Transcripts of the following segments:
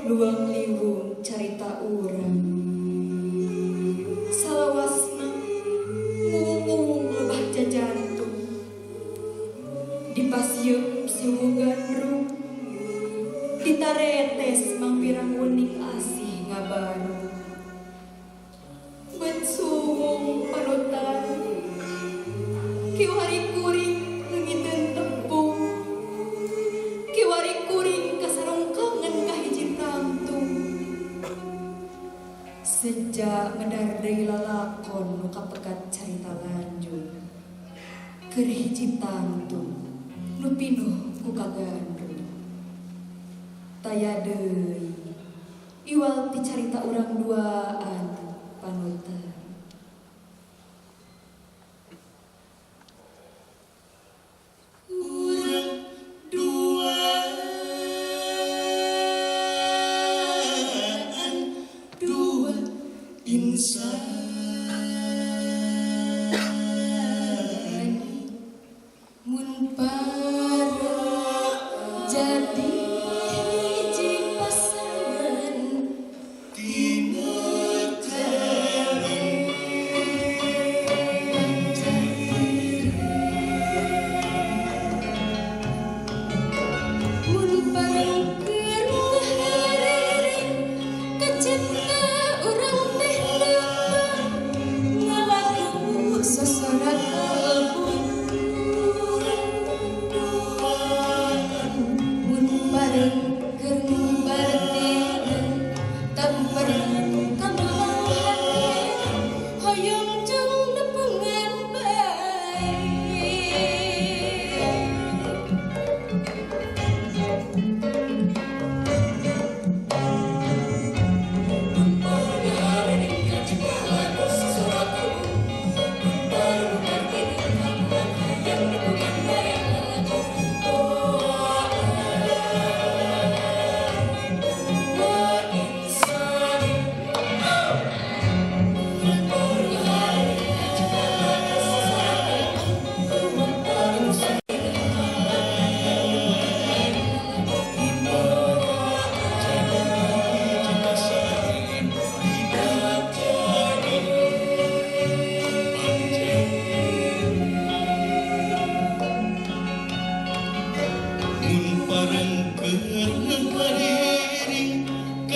luang liwung carita urang salawasna ngumung lebah jajantung dipasieum siwu gandrung ditaretes mangpirang uning asih ngabaru bensuwung panutan kiwari kuring ngingiten tepung kiwari kuring kasarongkangan kahiji tantung sejak ngedardai lalakon nu kapekat carita lanjut keur hiji tantung nu pinuh ku kagandung taya deui iwal ti carita urang duaan panutan.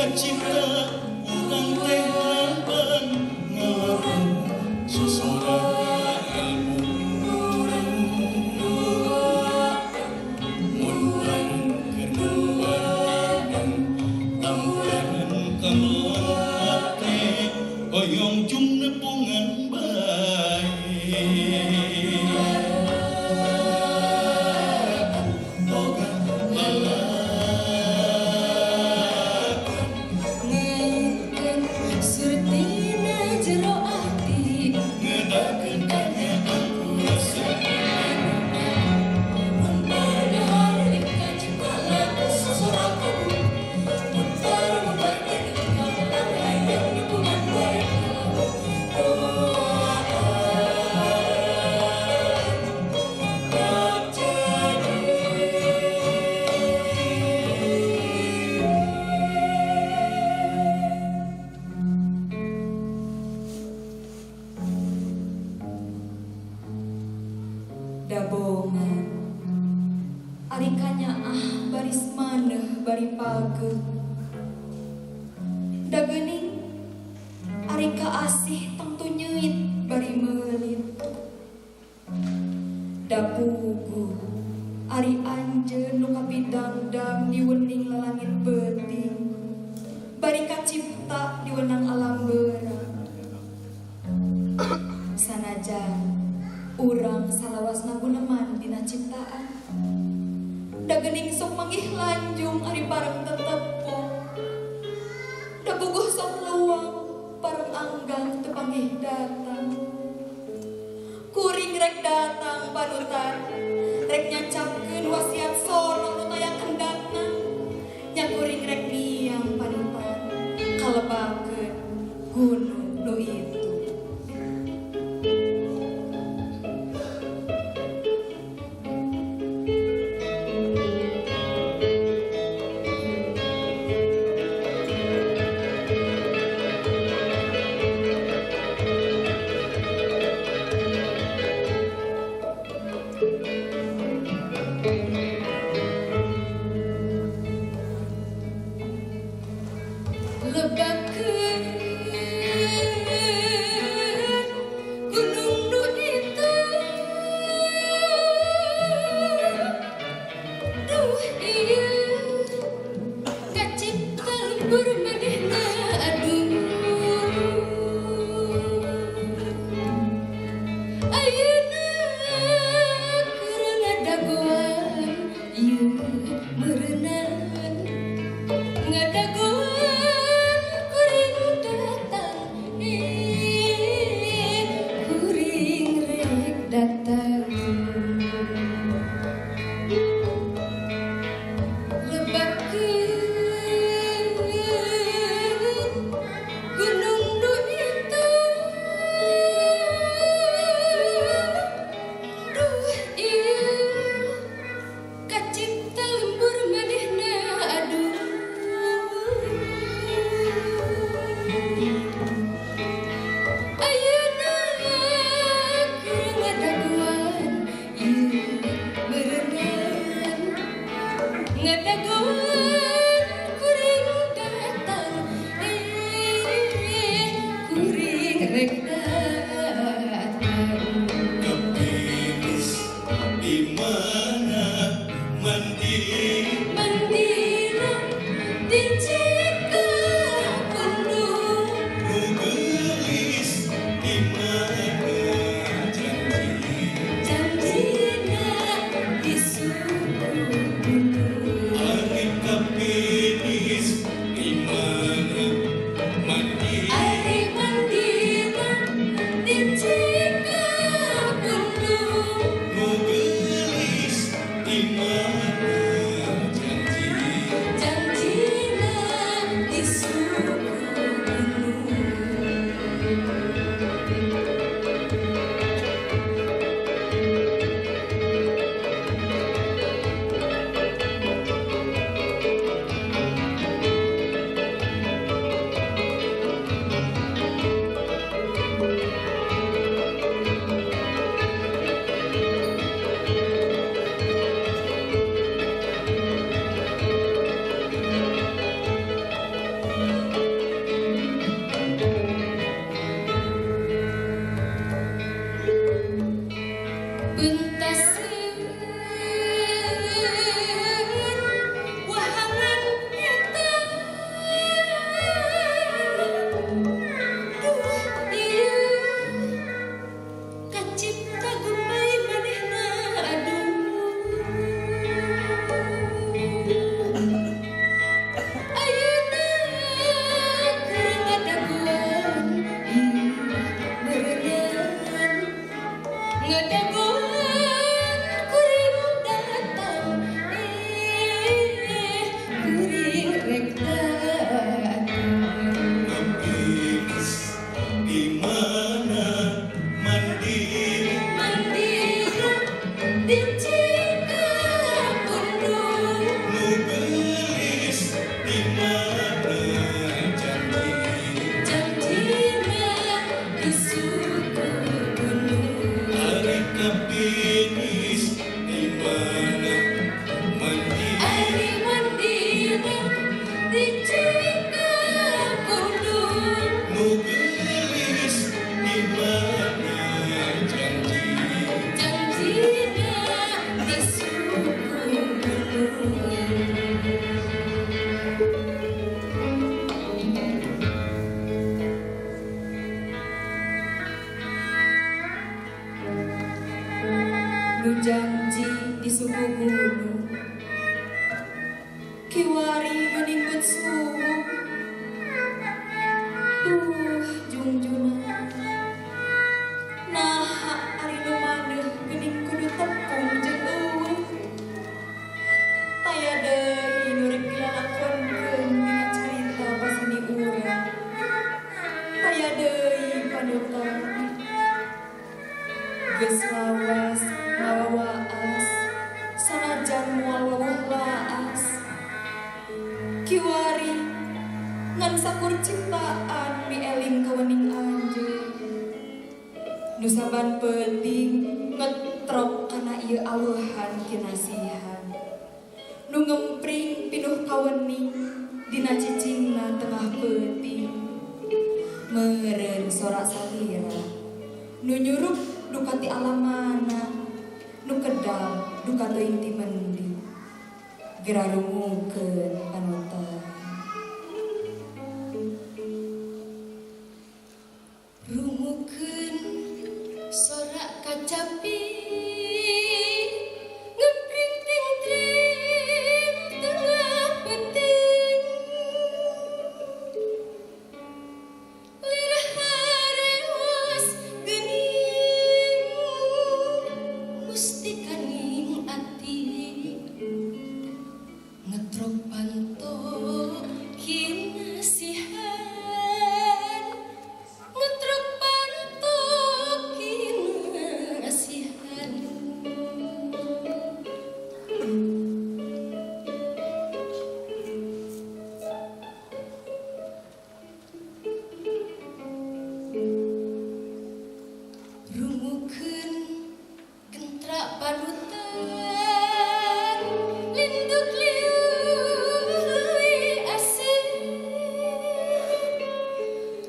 kacipta urang teh laban ngalamun sosoran ilmu mun bareng keur nuwarkeun tampilan kamlong teh oyong jung nepungan bae dabongan ari kanyaah baris maneh bari pageuh da geuning ari kaasih tangtu nyeuit bari meulit da puguh ari anjeun nu kapidangdang di weuning lalangit beuting bari kacipta di weunang alam beurang sanajan urang salawasna guneman dina ciptaan da geuning sok manggih lanjung ari bareng tetepok da buguh sok luang bareng anggang teu panggih datang kuring rek datang panutan rek nyacapkeun wasiat sono nu tayang hendakna nya kuring rek niang panutan kalebakeun gunung nu itu lebakeun gunung nu itu duh ieu kacipta lembur manehna aduh ayeuna keur ngadagoan ieu berenang ngadagoan kuring janji di suku gunung. Kiwari meninggut subuh. Jungjuna. Nah, ari nu maneh geuning kudu tepung jeung eueuh. Taya deui nu rek dilalakonkeun dina carita pasani urang. Taya deui panutan. Geus lawas ngawawaas sanajan moal wawuh laas. Kiwari ngan sakur ciptaan mieling kawening anjeun. Nu saban penting ngetrok kana ieu aweuhan kinasihan. Nu ngempring pinuh kawening dina cicingna tengah peuting. Meureun sorak salira nu nyurup dukati alamana, nu kedal duka teuing ti mending. Gerarumukeun panutan. Rumukeun sorak kacapi ngepring ting tring tengah peting. Lirah harewas geuning musti kaning ati ngetrok panto kinasihan. Ngetrok panto kinasihan. Rumukeun gentra panutan linduk liui asih.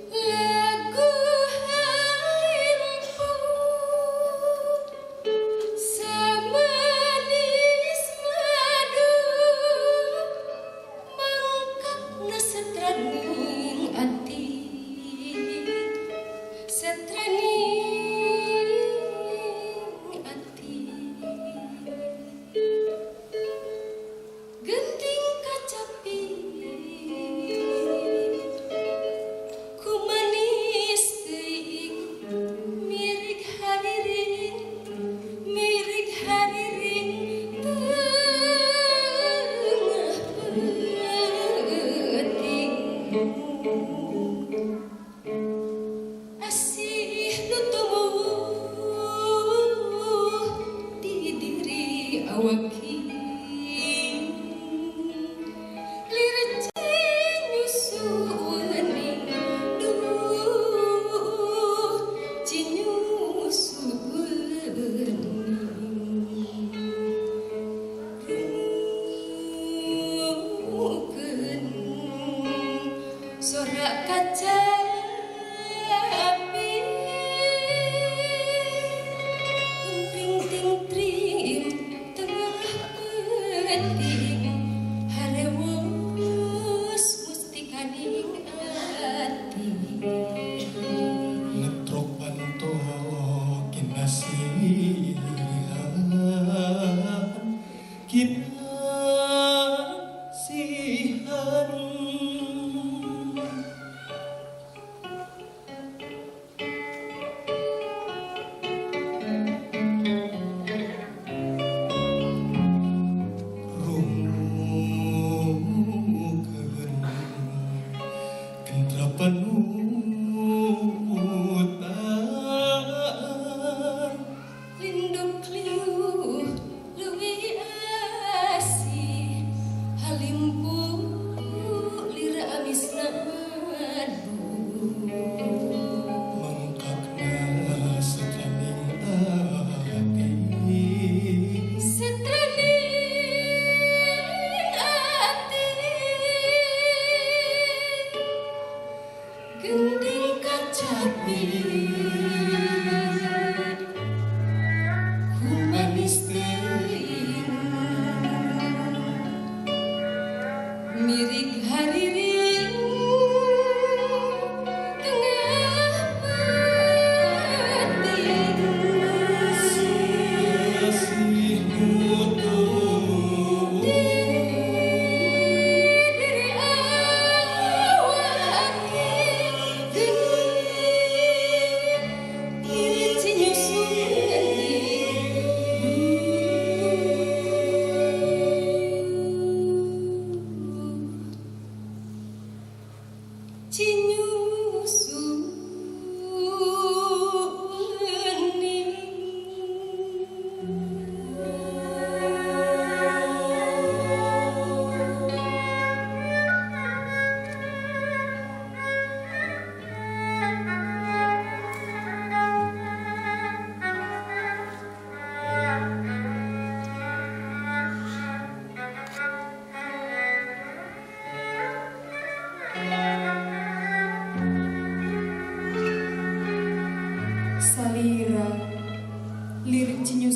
Lagu halimpu samanis madu mangkakna setraning ati. Setraning ati. Genting kacapi ku manis teuing mirig hadirin tengah peuting. Asih nu tumuh di diri awaking. Lireceh nyusueuning duh cinyusueuning. Rumukeun sorak kacapi ngempring ting tring tengah peuting. Harewas musti kaning ati. Ngetrok panto kinasihan. Kinasihan. Rumukeun gentra panutan Linduk liu leuwih asih. Halimpu lira amisna madu. mangkakna setraning ati. Setraning ati. Genting kacapi ku manis teuing mirig hadirin tengah peting.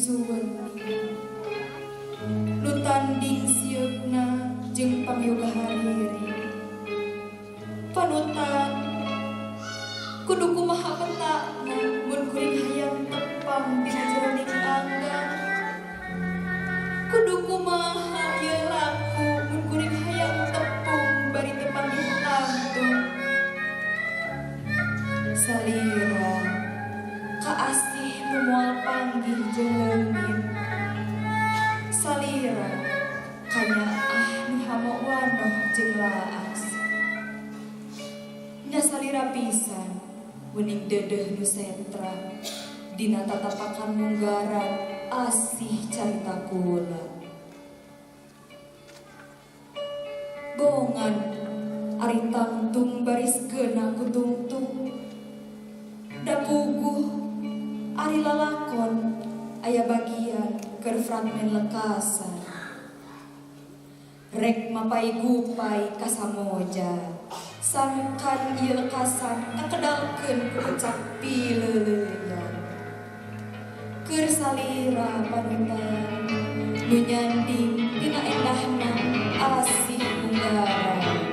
suweni nu tanding sieuna jeung pangyoga hariri panutan kudu kumaha petakna mun kuring hayang tepang dina jroning tangga kudu kumaha ieu laku mun kuring hayang tepung bari tepang di tantu salira kaasih nu moal panggih jeung leungit salira kanya nu hamo wanoh jeung laas nya salira pisan wening dedeh nu sentra dina tatapakan munggaran asih carita kula bongan ari tangtung baris geuna ku tungtung da puguh ari lalakon aya bagian keur fragmen lekasan rek mapai gupai ka samoja sangkan ieu lekasan kakedalkeun ku ucap pileuleyan keur salira panutan nu nyanding dina endahna asih munggaran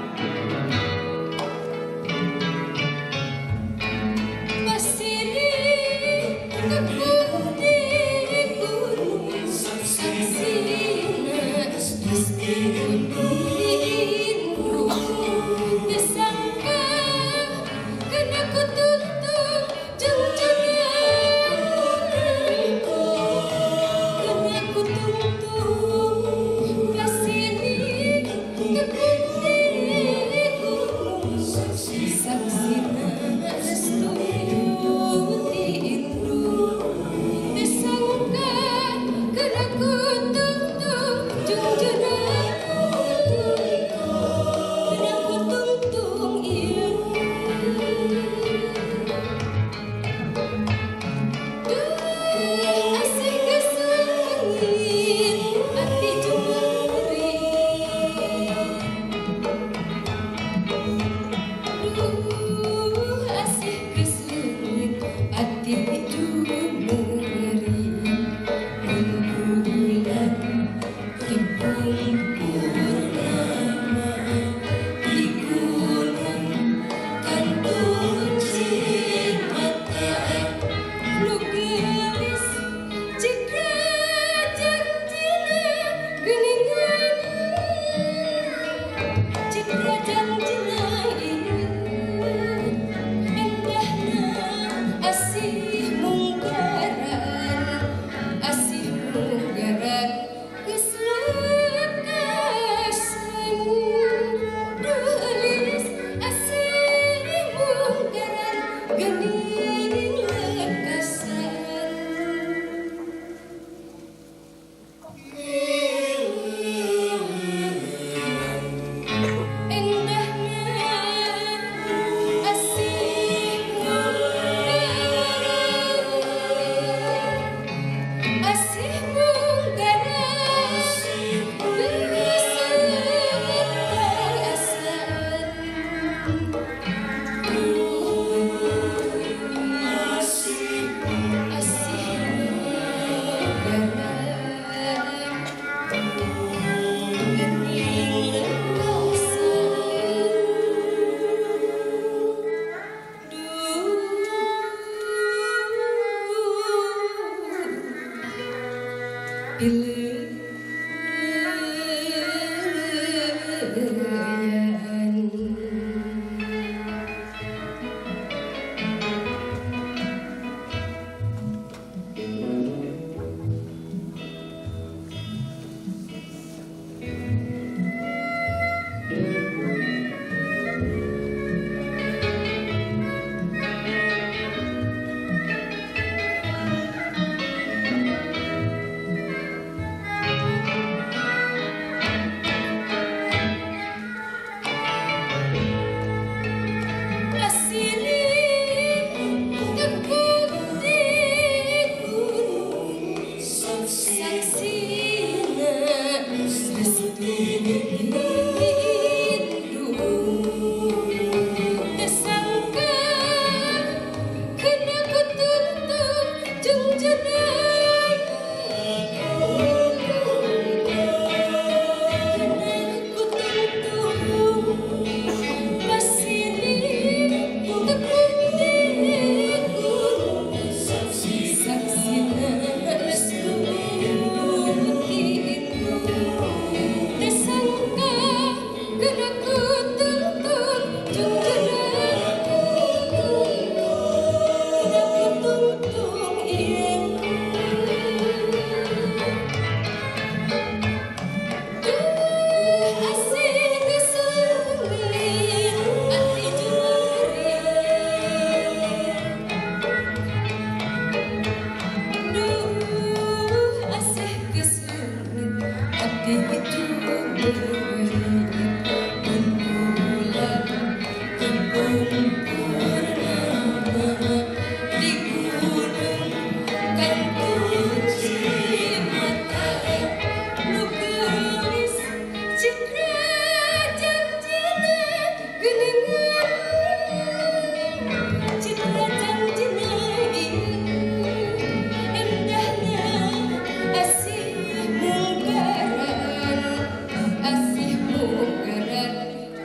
di gunung kan kunci mata nu geus citra janjina geuningan citra janjina indahnya asih mugaran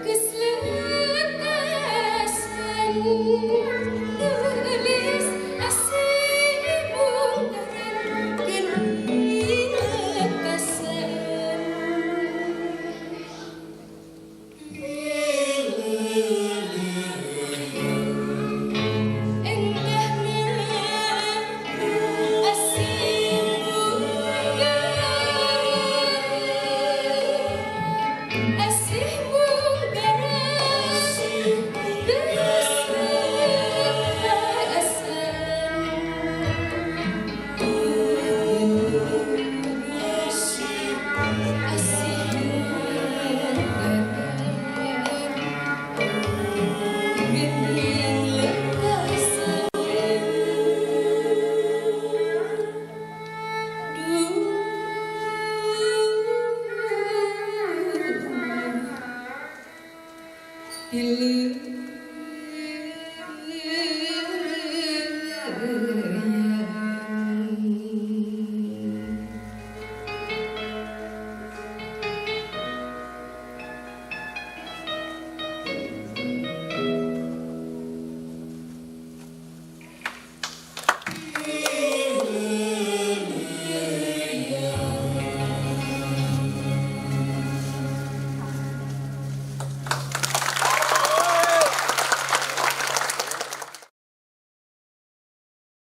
geus lekasan tulis asih mugaran geuning lekasan indahnya asih mugaran asih mugaran geus lekasan